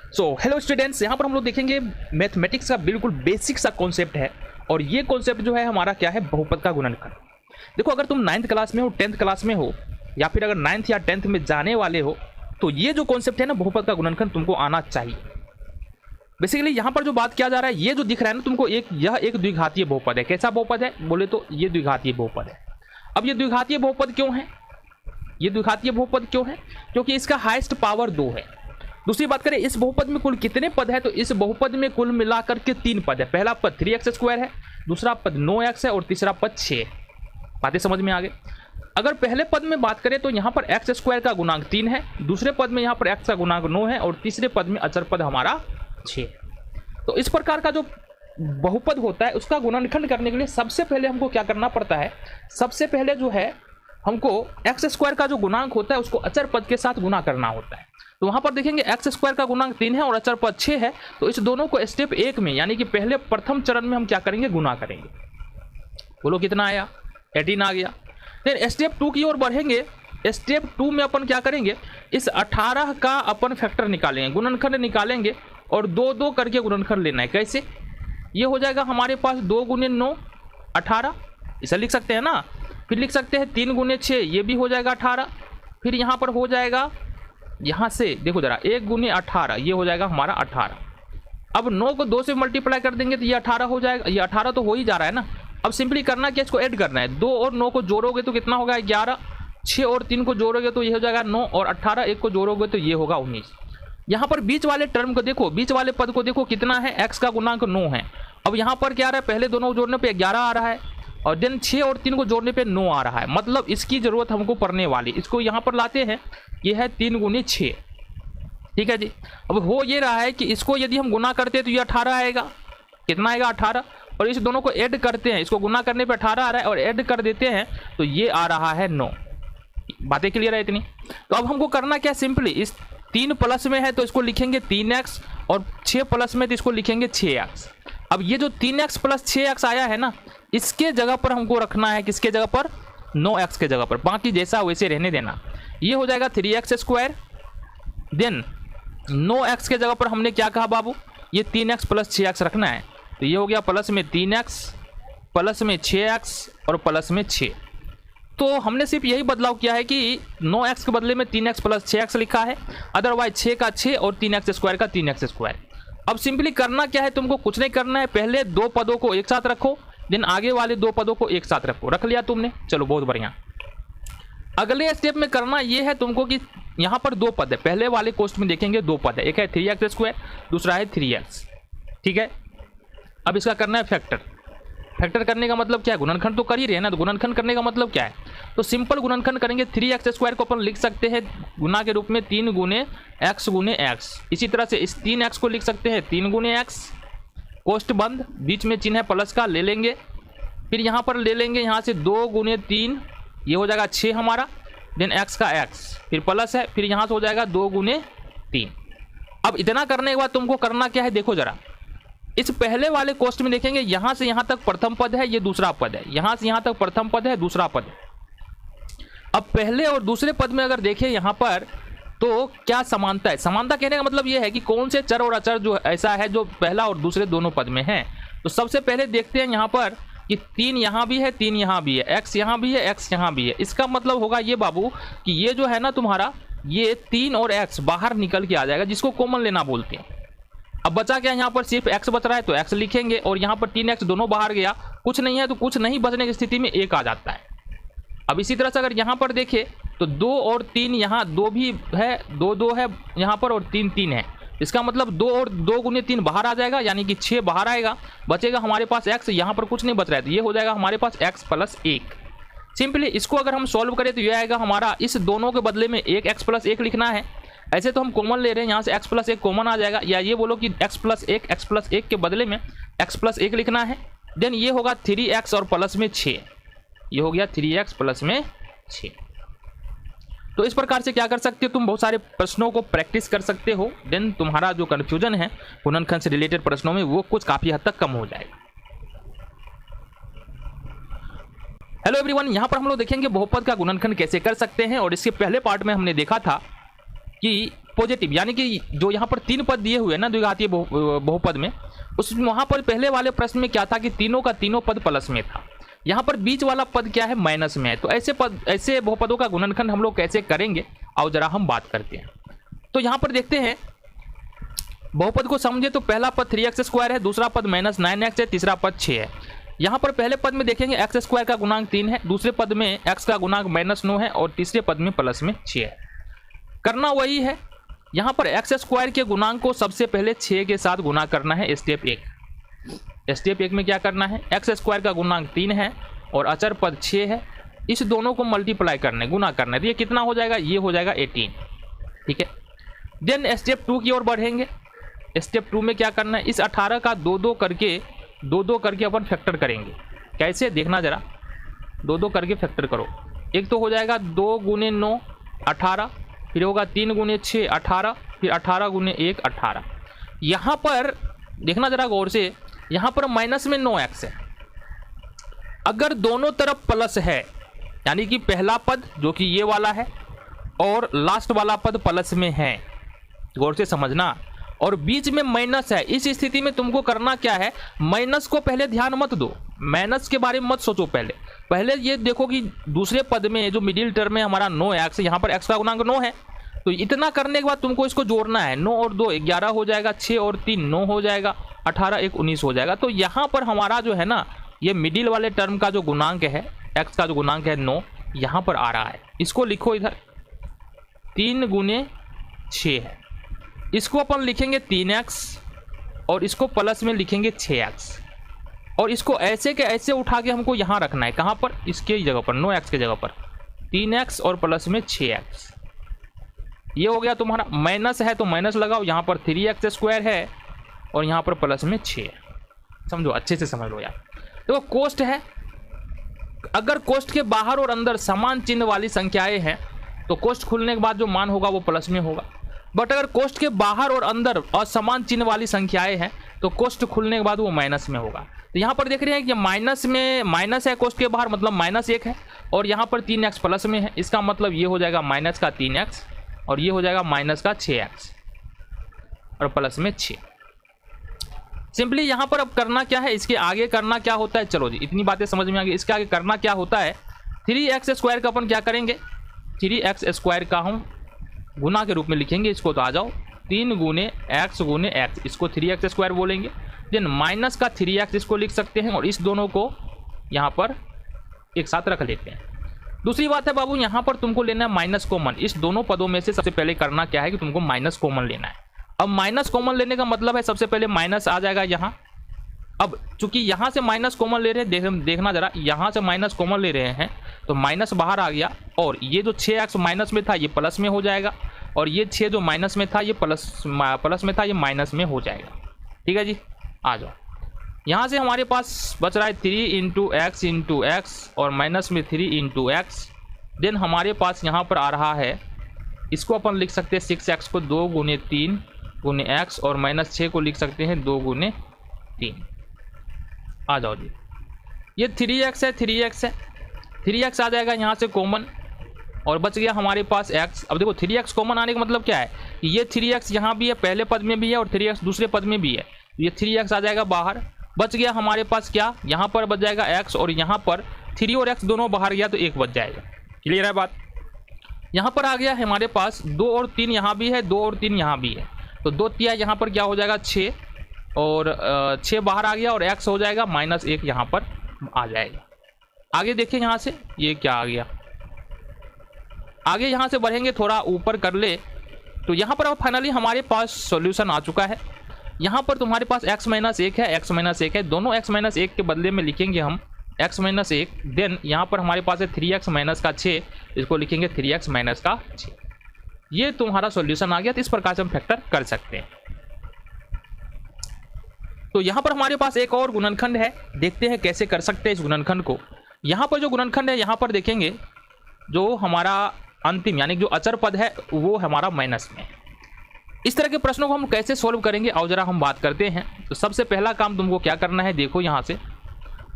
So hello students, यहाँ पर हम लोग देखेंगे मैथमेटिक्स का बिल्कुल बेसिक सा कॉन्सेप्ट है। और ये कॉन्सेप्ट जो है हमारा क्या है, बहुपद का गुणनखंड। देखो, अगर तुम 9th क्लास में हो, 10th क्लास में हो, या फिर अगर 9th या 10th में जाने वाले हो, तो ये जो कॉन्सेप्ट है ना, बहुपद का गुणनखंड तुमको आना चाहिए। बेसिकली यहाँ पर जो बात किया जा रहा है, ये जो दिख रहा है ना तुमको, यह एक द्विघातीय बहुपद है। कैसा बहुपद है बोले तो ये द्विघातीय बहुपद है। अब ये द्विघातीय बहुपद क्यों है? ये द्विघातीय बहुपद क्यों है? क्योंकि इसका हाईएस्ट पावर 2 है। दूसरी बात करें, इस बहुपद में कुल कितने पद है, तो इस बहुपद में कुल मिलाकर के 3 पद है। पहला पद 3x² है, दूसरा पद 9x है और तीसरा पद 6। बातें समझ में आ गई? अगर पहले पद में बात करें तो यहाँ पर x² का गुणांक 3 है, दूसरे पद में यहाँ पर x का गुणांक 9 है और तीसरे पद में अचर पद हमारा 6। तो इस प्रकार का जो बहुपद होता है उसका गुणनखंड करने के लिए सबसे पहले हमको क्या करना पड़ता है, सबसे पहले जो है हमको x² का जो गुणांक होता है उसको अचर पद के साथ गुना करना होता है। तो वहां पर देखेंगे x² का गुणांक 3 है और अचर पद 6 है, तो इस दोनों को स्टेप 1 में यानी कि पहले प्रथम चरण में हम क्या करेंगे, गुना करेंगे। बोलो कितना आया? 18 आ गया। फिर स्टेप 2 की ओर बढ़ेंगे। स्टेप 2 में अपन क्या करेंगे, इस 18 का अपन फैक्टर निकालेंगे, गुणनखंड निकालेंगे और 2-2 करके गुणनखंड लेना है। कैसे? ये हो जाएगा हमारे पास 2 × 9 18, इसे लिख सकते हैं ना। फिर लिख सकते हैं 3 × 6, ये भी हो जाएगा 18। फिर यहाँ पर हो जाएगा, यहाँ से देखो जरा, 1 × 18, ये हो जाएगा हमारा 18। अब 9 को 2 से मल्टीप्लाई कर देंगे तो ये 18 हो जाएगा। ये 18 तो हो ही जा रहा है ना। अब सिंपली करना क्या, इसको ऐड करना है। 2 और 9 को जोड़ोगे तो कितना होगा, 11। 6 और 3 को जोड़ोगे तो ये हो जाएगा 9 और 18 1 को जोड़ोगे तो ये होगा 19। यहाँ पर बीच वाले टर्म को देखो, बीच वाले पद को देखो कितना है, x का गुणांक 9 है। अब यहाँ पर क्या आ रहा है, पहले दोनों जोड़ने पे 11 आ रहा है और देन 6 और 3 को जोड़ने पे 9 आ रहा है। मतलब इसकी जरूरत हमको पड़ने वाली, इसको यहाँ पर लाते हैं, ये है 3 × 6। ठीक है जी। अब हो ये रहा है कि इसको यदि हम गुना करते हैं तो ये 18 आएगा। कितना आएगा, 18। और इस दोनों को ऐड करते हैं, इसको गुना करने पे 18 आ रहा है और ऐड कर देते हैं तो ये आ रहा है 9। बातें क्लियर है इतनी? तो अब हमको करना क्या, सिंपली इस 3 प्लस में है तो इसको लिखेंगे 3x और 6 प्लस में तो इसको लिखेंगे 6x। अब ये जो 3x + 6x आया है ना, इसके जगह पर हमको रखना है, किसके जगह पर, 9x के जगह पर। बाकी जैसा वैसे रहने देना। ये हो जाएगा 3x²। देन 9x के जगह पर हमने क्या कहा बाबू, ये 3x + 6x रखना है। तो ये हो गया प्लस में 3x प्लस में 6x और प्लस में 6। तो हमने सिर्फ यही बदलाव किया है कि 9x के बदले में 3x + 6x लिखा है, अदरवाइज 6 का 6 और 3x² का 3x²। अब सिंपली करना क्या है, तुमको कुछ नहीं करना है, पहले 2 पदों को एक साथ रखो, देन आगे वाले 2 पदों को एक साथ रखो। रख लिया तुमने, चलो बहुत बढ़िया। अगले स्टेप में करना ये है तुमको कि यहाँ पर 2 पद है, पहले वाले क्वेश्चन में देखेंगे 2 पद है, एक है 3x², दूसरा है 3x। ठीक है। अब इसका करना है फैक्टर। फैक्टर करने का मतलब क्या है, गुणनखंड तो कर ही रहे हैं ना। तो गुणनखंड करने का मतलब क्या है, तो सिंपल गुणनखंड करेंगे। 3x² को अपन लिख सकते हैं गुना के रूप में 3 × x × x। इसी तरह से इस 3x को लिख सकते हैं 3 × x, कोष्ठ बंद, बीच में चिन्ह है प्लस का, ले लेंगे। फिर यहाँ पर ले लेंगे, यहाँ से 2 × 3, ये हो जाएगा 6 हमारा। देन x का x, फिर प्लस है, फिर यहाँ से हो जाएगा 2 × 3। अब इतना करने के बाद तुमको करना क्या है, देखो जरा, इस पहले वाले क्वेश्चन में देखेंगे यहाँ से यहाँ तक प्रथम पद है, ये दूसरा पद है, यहाँ से यहाँ तक प्रथम पद है, दूसरा पद है। अब पहले और दूसरे पद में अगर देखें यहाँ पर तो क्या समानता है। समानता कहने का मतलब ये है कि कौन से चर और अचर जो ऐसा है जो पहला और दूसरे दोनों पद में है। तो सबसे पहले देखते हैं यहाँ पर कि 3 यहाँ भी है, 3 यहाँ भी है, x यहाँ भी है, x यहाँ भी है। इसका मतलब होगा ये बाबू कि ये जो है ना तुम्हारा, ये 3 और x बाहर निकल के आ जाएगा, जिसको कॉमन लेना बोलते हैं। अब बचा क्या, यहाँ पर सिर्फ x बच रहा है तो x लिखेंगे, और यहाँ पर 3x दोनों बाहर गया, कुछ नहीं है तो कुछ नहीं बचने की स्थिति में 1 आ जाता है। अब इसी तरह से अगर यहाँ पर देखें तो 2 और 3, यहाँ 2 भी है, 2 है यहाँ पर और 3 है। इसका मतलब 2 और 2 × 3 बाहर आ जाएगा, यानी कि 6 बाहर आएगा, बचेगा हमारे पास x। यहाँ पर कुछ नहीं बच रहा है तो ये हो जाएगा हमारे पास x + 1। सिंपली इसको अगर हम सॉल्व करें तो ये आएगा हमारा, इस दोनों के बदले में एक x + 1 लिखना है। ऐसे तो हम कॉमन ले रहे हैं, यहाँ से x + 1 कॉमन आ जाएगा, या ये बोलो कि x + 1 के बदले में x + 1 लिखना है। देन ये होगा 3x और प्लस में 6, ये हो गया 3x प्लस में 6। तो इस प्रकार से क्या कर सकते हो, तुम बहुत सारे प्रश्नों को प्रैक्टिस कर सकते हो। देन तुम्हारा जो कन्फ्यूजन है गुणनखंड से रिलेटेड प्रश्नों में, वो कुछ काफी हद तक कम हो जाएगा। हेलो एवरीवन, यहाँ पर हम लोग देखेंगे बहुपद का गुणनखंड कैसे कर सकते हैं। और इसके पहले पार्ट में हमने देखा था कि पॉजिटिव, यानी कि जो यहाँ पर 3 पद दिए हुए हैं ना द्विघातीय बहुपद में, उस वहाँ पर पहले वाले प्रश्न में क्या था कि तीनों का तीनों पद प्लस में था। यहाँ पर बीच वाला पद क्या है, माइनस में है। तो ऐसे बहुपदों का गुणनखंड हम लोग कैसे करेंगे, आओ जरा हम बात करते हैं। तो यहाँ पर देखते हैं, बहुपद को समझे तो पहला पद 3x² है, दूसरा पद -9x है, तीसरा पद 6 है। यहाँ पर पहले पद में देखेंगे x² का गुणांक 3 है, दूसरे पद में x का गुणांक -9 है और तीसरे पद में प्लस में 6 है। करना वही है, यहाँ पर x² के गुणांक को सबसे पहले 6 के साथ गुना करना है, स्टेप 1। स्टेप 1 में क्या करना है, x² का गुणांक 3 है और अचर पद 6 है, इस दोनों को मल्टीप्लाई करना है, गुना करना है। तो ये कितना हो जाएगा, ये हो जाएगा 18, ठीक है। देन स्टेप 2 की ओर बढ़ेंगे। स्टेप 2 में क्या करना है, इस 18 का 2-2 करके अपन फैक्टर करेंगे। कैसे देखना जरा, 2-2 करके फैक्टर करो। एक तो हो जाएगा 2 × 9 18, फिर होगा 3 × 6 18, फिर 18 × 1 18। यहाँ पर देखना जरा गौर से, यहाँ पर माइनस में 9x है। अगर दोनों तरफ प्लस है, यानी कि पहला पद जो कि ये वाला है और लास्ट वाला पद प्लस में है, गौर से समझना, और बीच में माइनस है, इस स्थिति में तुमको करना क्या है, माइनस को पहले ध्यान मत दो, माइनस के बारे में मत सोचो। पहले ये देखो कि दूसरे पद में जो मिडिल टर्म में हमारा 9x, यहाँ पर x का गुणांक 9 है। तो इतना करने के बाद तुमको इसको जोड़ना है, 9 और 2 11 हो जाएगा, 6 और 3 9 हो जाएगा, 18 1 19 हो जाएगा। तो यहाँ पर हमारा जो है ना, ये मिडिल वाले टर्म का जो गुणांक है, x का जो गुणांक है 9, यहाँ पर आ रहा है। इसको लिखो इधर, 3 × 6 है, इसको अपन लिखेंगे 3x और इसको प्लस में लिखेंगे 6x, और इसको ऐसे के ऐसे उठा के हमको यहाँ रखना है। कहाँ पर, इसके जगह पर, 9x के जगह पर 3x और प्लस में 6x। ये हो गया तुम्हारा, माइनस है तो माइनस लगाओ, यहाँ पर 3x² है और यहाँ पर प्लस में 6 है। समझो, अच्छे से समझ लो यार। देखो कोष्ठ है, अगर कोष्ठ के बाहर और अंदर समान चिन्ह वाली संख्याएं हैं तो कोष्ठ खुलने के बाद जो मान होगा वो प्लस में होगा। बट अगर कोष्ठ के बाहर और अंदर असमान चिन्ह वाली संख्याएं हैं तो कोष्ठ खुलने के बाद वो माइनस में होगा। तो यहाँ पर देख रहे हैं कि माइनस में माइनस है कोष्ठ के बाहर, मतलब -1 है, और यहाँ पर 3x प्लस में है। इसका मतलब ये हो जाएगा माइनस का 3x और ये हो जाएगा माइनस का 6x और प्लस में 6। सिंपली यहाँ पर अब करना क्या है, इसके आगे करना क्या होता है, चलो जी इतनी बातें समझ में आ गई। इसके आगे करना क्या होता है, 3x² का अपन क्या करेंगे, 3x² का हम गुना के रूप में लिखेंगे इसको। तो आ जाओ, 3 × x × x, इसको 3x² बोलेंगे। देन माइनस का 3x इसको लिख सकते हैं और इस दोनों को यहाँ पर एक साथ रख लेते हैं। दूसरी बात है बाबू, यहाँ पर तुमको लेना है माइनस कॉमन। इस दोनों पदों में से सबसे पहले करना क्या है कि तुमको माइनस कॉमन लेना है। अब माइनस कॉमन लेने का मतलब है सबसे पहले माइनस आ जाएगा यहाँ। अब चूंकि यहाँ से माइनस कॉमन ले रहे हैं, देखना जरा, यहाँ से माइनस कॉमन ले रहे हैं तो माइनस बाहर आ गया, और ये जो 6x माइनस में था ये प्लस में हो जाएगा, और ये 6 जो माइनस में था ये प्लस में था, ये माइनस में हो जाएगा। ठीक है जी, आ जाओ। यहाँ से हमारे पास बच रहा है 3 × x और माइनस में 3 × x। देन हमारे पास यहाँ पर आ रहा है, इसको अपन लिख सकते हैं 6x को 2 × 3 × x और -6 को लिख सकते हैं 2 × 3। आ जाओ जी, ये 3x है, 3x है, 3x आ जाएगा यहाँ से कॉमन और बच गया हमारे पास x। अब देखो 3x कॉमन आने का मतलब क्या है, ये 3x यहाँ भी है, पहले पद में भी है, और 3x दूसरे पद में भी है। ये 3x आ जाएगा बाहर, बच गया हमारे पास क्या, यहाँ पर बच जाएगा x, और यहाँ पर 3 और x दोनों बाहर गया तो 1 बच जाएगा। क्लियर है बात। यहाँ पर आ गया हमारे पास 2 और 3 यहाँ भी है, 2 और 3 यहाँ भी है, तो 2 3 यहाँ पर क्या हो जाएगा 6, और 6 बाहर आ गया और x हो जाएगा -1 यहाँ पर आ जाएगा। आगे देखिए यहाँ से ये क्या आ गया, आगे यहाँ से बढ़ेंगे, थोड़ा ऊपर कर ले तो यहाँ पर अब फाइनली हमारे पास सॉल्यूशन आ चुका है। यहाँ पर तुम्हारे पास x -1 है, x -1 है, दोनों x -1 के बदले में लिखेंगे हम x -1। देन यहाँ पर हमारे पास है 3x - का 6, इसको लिखेंगे 3x - का 6। ये तुम्हारा सॉल्यूशन आ गया। तो इस प्रकार से हम फैक्टर कर सकते हैं। तो यहाँ पर हमारे पास एक और गुणनखंड है, देखते हैं कैसे कर सकते हैं इस गुणनखंड को। यहाँ पर जो गुणनखंड है, यहाँ पर देखेंगे जो हमारा अंतिम यानी जो अचर पद है वो हमारा माइनस में। इस तरह के प्रश्नों को हम कैसे सॉल्व करेंगे और जरा हम बात करते हैं। तो सबसे पहला काम तुमको क्या करना है, देखो यहाँ से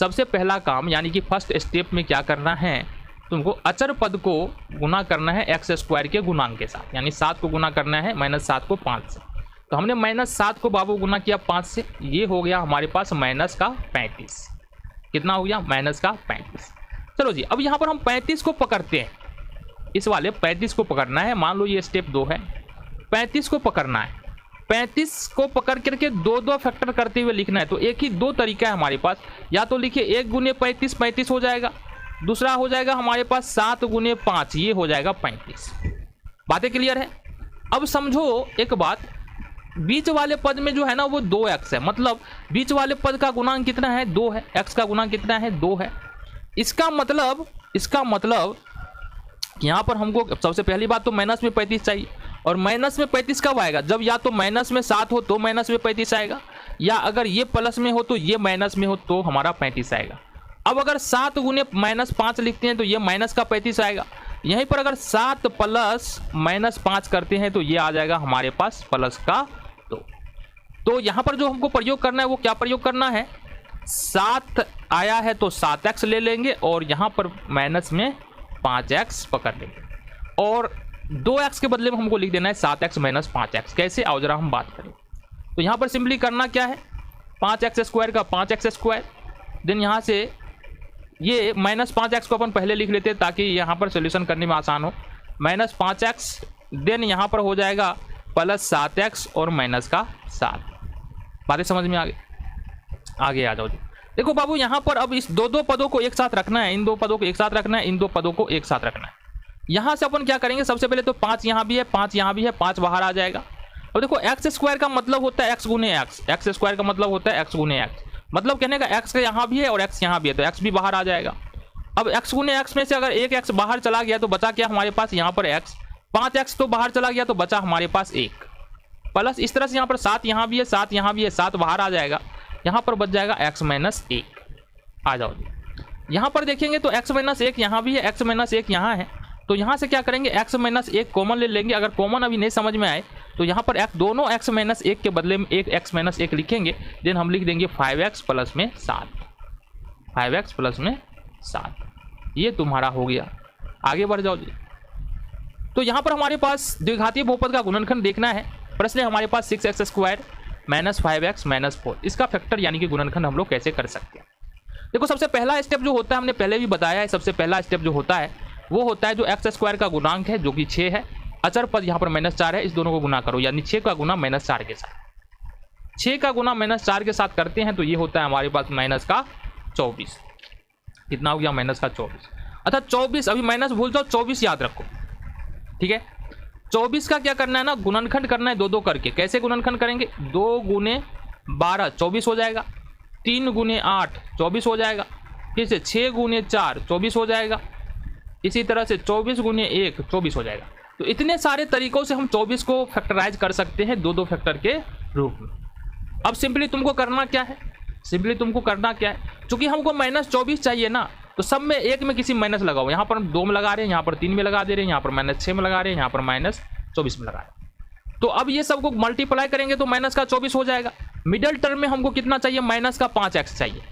सबसे पहला काम यानी कि फर्स्ट स्टेप में क्या करना है तुमको अचर पद को गुना करना है एक्स स्क्वायर के गुणांक के साथ, यानी 7 को गुना करना है -7 को 5 से। तो हमने -7 को बाबू गुना किया 5 से, ये हो गया हमारे पास -35। कितना हो गया? -35। चलो जी, अब यहाँ पर हम 35 को पकड़ते हैं, इस वाले 35 को पकड़ना है। मान लो ये स्टेप 2 है, 35 को पकड़ना है। 35 को पकड़ करके 2 फैक्टर करते हुए लिखना है। तो एक ही 2 तरीका है हमारे पास, या तो लिखिए 1 गुने 35 35 हो जाएगा, दूसरा हो जाएगा हमारे पास 7 गुने 5, ये हो जाएगा 35। बातें क्लियर है? अब समझो एक बात, बीच वाले पद में जो है ना वो 2x है, मतलब बीच वाले पद का गुणांक कितना है? 2 है। x का गुणांक कितना है? 2 है। इसका मतलब यहाँ पर हमको सबसे पहली बात तो माइनस में 35 चाहिए, और माइनस में 35 कब आएगा? जब या तो माइनस में 7 हो तो माइनस में 35 आएगा, या अगर ये प्लस में हो तो ये माइनस में हो तो हमारा 35 आएगा। अब अगर 7 गुने -5 लिखते हैं तो ये माइनस का 35 आएगा। यहीं पर अगर 7 प्लस -5 करते हैं तो ये आ जाएगा हमारे पास प्लस का 2। तो यहाँ पर जो हमको प्रयोग करना है वो क्या प्रयोग करना है? 7 आया है तो 7x ले लेंगे, और यहाँ पर माइनस में 5x पकड़ लेंगे, और 2x के बदले में हमको लिख देना है 7x - 5x। कैसे? आओ जरा हम बात करें। तो यहाँ पर सिंपली करना क्या है? 5x स्क्वायर का 5x स्क्वायर, देन यहाँ से ये -5x को अपन पहले लिख लेते हैं ताकि यहाँ पर सोल्यूशन करने में आसान हो। -5x, देन यहाँ पर हो जाएगा +7x और -7। बातें समझ में आगे आ जाओ जी। देखो बाबू, यहाँ पर अब इस 2 पदों को एक साथ रखना है, इन 2 पदों को एक साथ रखना है, इन 2 पदों को एक साथ रखना है। यहाँ से अपन क्या करेंगे? सबसे पहले तो 5 यहाँ भी है, 5 यहाँ भी है, 5 बाहर आ जाएगा। और देखो एक्स स्क्वायर का मतलब होता है x गुने एक्स, एक्स स्क्वायर का मतलब होता है x गुने एक्स, मतलब कहने का x का यहाँ भी है और x यहाँ भी है, तो x भी बाहर आ जाएगा। अब x गुने एक्स में से अगर एक x बाहर चला गया तो बचा क्या हमारे पास? यहाँ पर x, 5x तो बाहर चला गया तो बचा हमारे पास 1, प्लस इस तरह से यहाँ पर 7 यहाँ भी है, 7 यहाँ भी है, 7 बाहर आ जाएगा, यहाँ पर बच जाएगा x - 1। आ जाओ, यहाँ पर देखेंगे तो x - 1 यहाँ भी है, x - 1 यहाँ है, तो यहाँ से क्या करेंगे? x - 1 कॉमन ले लेंगे। अगर कॉमन अभी नहीं समझ में आए तो यहाँ पर दोनों x - 1 के बदले में एक x - 1 लिखेंगे, देन हम लिख देंगे 5x प्लस में 7, 5x प्लस में 7। ये तुम्हारा हो गया। आगे बढ़ जाओ जी। तो यहाँ पर हमारे पास द्विघातीय बहुपद का गुणनखंड देखना है। प्रश्न है हमारे पास 6x स्क्वायर -5x - 4, इसका फैक्टर यानी कि गुणनखंड हम लोग कैसे कर सकते हैं? देखो, सबसे पहला स्टेप जो होता है, हमने पहले भी बताया है, सबसे पहला स्टेप जो होता है वो होता है जो एक्स स्क्वायर का गुणांक है जो कि 6 है, अचर पद यहाँ पर -4 है, इस दोनों को गुना करो, यानी 6 का गुना -4 के साथ। 6 का गुना -4 के साथ करते हैं तो ये होता है हमारे पास -24। कितना हो गया? -24। अच्छा 24, अभी माइनस भूल जाओ, 24 याद रखो, ठीक है। 24 का क्या करना है ना? गुणनखंड करना है 2 करके। कैसे गुणनखंड करेंगे? 2 गुने 12 24 हो जाएगा, 3 गुने 8 24 हो जाएगा, फिर से 6 गुने 4 24 हो जाएगा, इसी तरह से 24 गुने 1 24 हो जाएगा। तो इतने सारे तरीकों से हम 24 को फैक्टराइज कर सकते हैं 2 फैक्टर के रूप में। अब सिंपली तुमको करना क्या है? चूंकि हमको -24 चाहिए ना, तो सब में एक में किसी माइनस लगाओ। यहाँ पर हम 2 में लगा रहे हैं, यहाँ पर 3 में लगा दे रहे हैं, यहाँ पर -6 में लगा रहे हैं, यहाँ पर -24 में लगा रहे हैं। तो अब ये सबको मल्टीप्लाई करेंगे तो -24 हो जाएगा। मिडल टर्म में हमको कितना चाहिए? -5x चाहिए।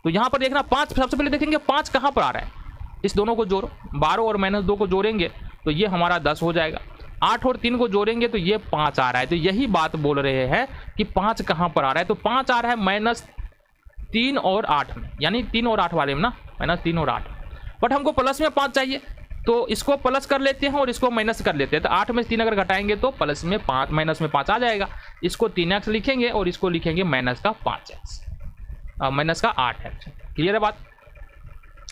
तो यहाँ पर देखना 5, सबसे पहले देखेंगे 5 कहाँ पर आ रहा है। इस दोनों को जोड़ो, 12 और -2 को जोड़ेंगे तो ये हमारा 10 हो जाएगा। 8 और 3 को जोड़ेंगे तो ये 5 आ रहा है। तो यही बात बोल रहे हैं कि 5 कहाँ पर आ रहा है। तो 5 आ रहा है -3 और 8 में, यानी 3 और 8 वाले में ना, -3 और 8। बट हमको प्लस में 5 चाहिए, तो इसको प्लस कर लेते हैं और इसको माइनस कर लेते हैं। तो 8 में से 3 अगर घटाएंगे तो प्लस में 5 माइनस में 5 आ जाएगा। इसको 3x लिखेंगे और इसको लिखेंगे -5x, -8x। क्लियर है बात?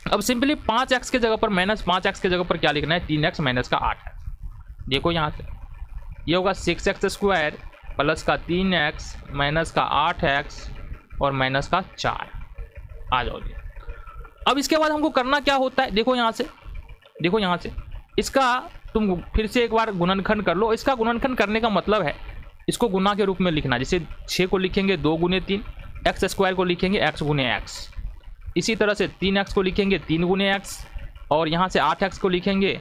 अब सिंपली 5x के जगह पर -5x के जगह पर क्या लिखना है? 3x -8x। देखो यहाँ से ये होगा 6x स्क्वायर प्लस का 3x माइनस का 8x और माइनस का 4। आ जाओ जी। अब इसके बाद हमको करना क्या होता है? देखो यहाँ से इसका तुम फिर से एक बार गुणनखंड कर लो। इसका गुणनखंड करने का मतलब है इसको गुना के रूप में लिखना। जैसे 6 को लिखेंगे 2 गुने 3, एक्स स्क्वायर को लिखेंगे x गुने एक्स, इसी तरह से 3x को लिखेंगे 3 गुने एक्स, और यहाँ से 8x को लिखेंगे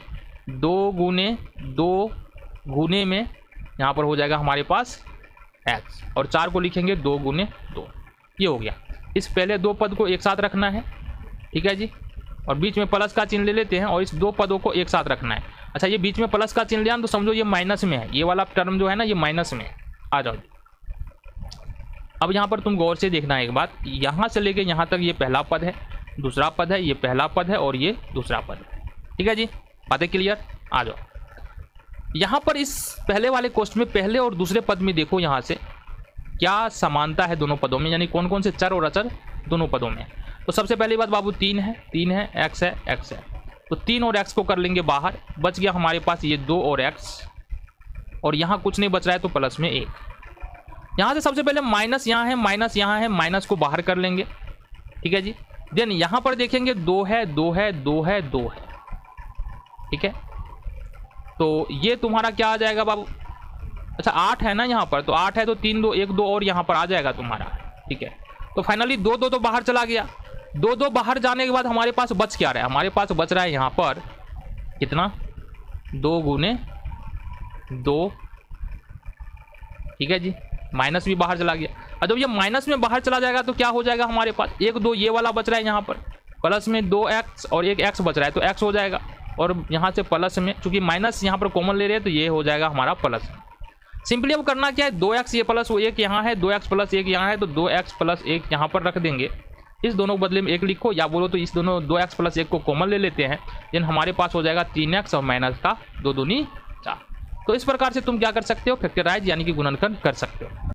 2 गुने 2 गुने में यहाँ पर हो जाएगा हमारे पास x, और 4 को लिखेंगे 2 गुने 2। ये हो गया। इस पहले 2 पद को एक साथ रखना है, ठीक है जी। और बीच में प्लस का चिन्ह ले लेते हैं और इस दो पदों को एक साथ रखना है। अच्छा, ये बीच में प्लस का चिन्ह लिया तो समझो ये माइनस में है, ये वाला टर्म जो है ना ये माइनस में है। आ जाओ, अब यहाँ पर तुम गौर से देखना है एक बात, यहाँ से लेके यहाँ तक ये पहला पद है, दूसरा पद है, ये पहला पद है और ये दूसरा पद है। ठीक है जी, बातें क्लियर? आ जाओ, यहाँ पर इस पहले वाले क्वेश्चन में पहले और दूसरे पद में देखो यहाँ से क्या समानता है दोनों पदों में, यानी कौन कौन से चर और अचर दोनों पदों में। तो सबसे पहली बात बाबू 3 है, x है, x है, तो 3 और x को कर लेंगे बाहर, बच गया हमारे पास ये 2 और x, और यहाँ कुछ नहीं बच रहा है तो प्लस में 1। यहाँ से सबसे पहले माइनस यहाँ है, माइनस यहाँ है, माइनस को बाहर कर लेंगे। ठीक है जी, देन यहाँ पर देखेंगे 2 है, 2 है, 2 है, 2 है। ठीक है, तो ये तुम्हारा क्या आ जाएगा बाबू? अच्छा 8 है ना यहाँ पर, तो 8 है तो 3 2 1 2 और यहाँ पर आ जाएगा तुम्हारा। ठीक है, तो फाइनली 2 2 तो बाहर चला गया। 2 2 बाहर जाने के बाद हमारे पास बच क्या रहा है? हमारे पास बच रहा है यहाँ पर कितना? 2 गुने 2। ठीक है जी, माइनस भी बाहर चला गया। और जब ये माइनस में बाहर चला जाएगा तो क्या हो जाएगा हमारे पास? 1 2 ये वाला बच रहा है यहाँ पर, प्लस में 2x और एक x बच रहा है तो x हो जाएगा, और यहाँ से प्लस में, चूंकि माइनस यहाँ पर कॉमन ले रहे हैं तो ये हो जाएगा हमारा प्लस। सिंपली अब करना क्या है, 2x ये प्लस वो 1 यहाँ है, 2x प्लस 1 यहाँ है, तो 2x प्लस 1 यहाँ पर रख देंगे। इस दोनों बदले में 1 लिखो, या बोलो तो इस दोनों 2x प्लस 1 को कॉमन ले लेते हैं, देन हमारे पास हो जाएगा 3x और माइनस का 2 दूनी 4। तो इस प्रकार से तुम क्या कर सकते हो? फैक्टराइज यानी कि गुणनखंड कर सकते हो।